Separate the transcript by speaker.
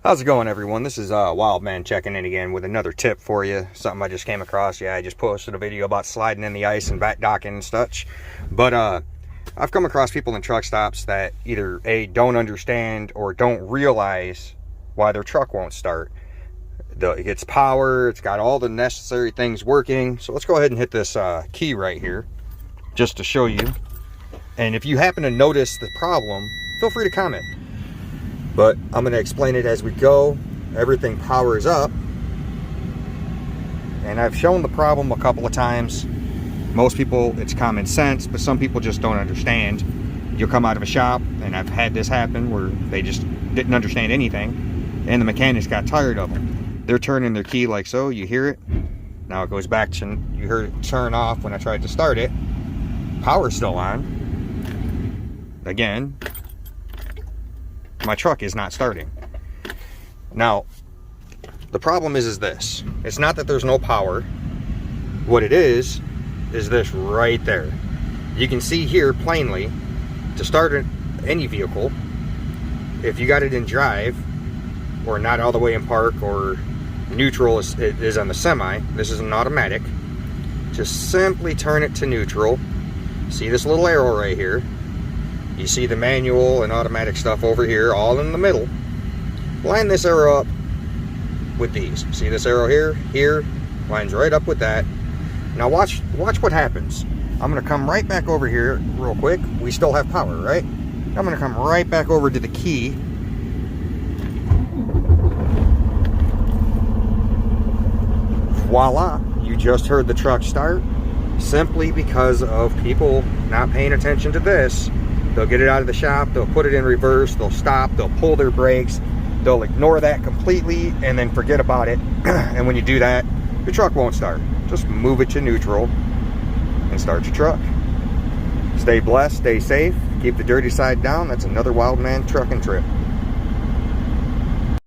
Speaker 1: How's it going, everyone? This is Wildman checking in again with another tip for you. Something I just came across. Yeah, I just posted a video about sliding in the ice and back docking and such. But I've come across people in truck stops that either A, don't understand or don't realize why their truck won't start. It gets power, it's got all the necessary things working. So let's go ahead and hit this key right here just to show you. And if you happen to notice the problem, feel free to comment. But I'm going to explain it as we go. Everything powers up. And I've shown the problem a couple of times. Most people, it's common sense, but some people just don't understand. You'll come out of a shop, and I've had this happen where they just didn't understand anything, and the mechanics got tired of them. They're turning their key like so, you hear it. Now it goes back to, you heard it turn off when I tried to start it. Power's still on. Again, my truck is not starting. Now, the problem is this. It's not that there's no power. What it is this right there. You can see here plainly, to start any vehicle, if you got it in drive, or not all the way in park, or neutral is on the semi, this is an automatic, just simply turn it to neutral. See this little arrow right here? You see the manual and automatic stuff over here, all in the middle. Line this arrow up with these. See this arrow here? Here. Lines right up with that. Now watch what happens. I'm going to come right back over here real quick. We still have power, right? I'm going to come right back over to the key. Voila. You just heard the truck start. Simply because of people not paying attention to this. They'll get it out of the shop, they'll put it in reverse, they'll stop, they'll pull their brakes, they'll ignore that completely and then forget about it. And when you do that, your truck won't start. Just move it to neutral and start your truck. Stay blessed, stay safe, keep the dirty side down. That's another Wildman trucking trip.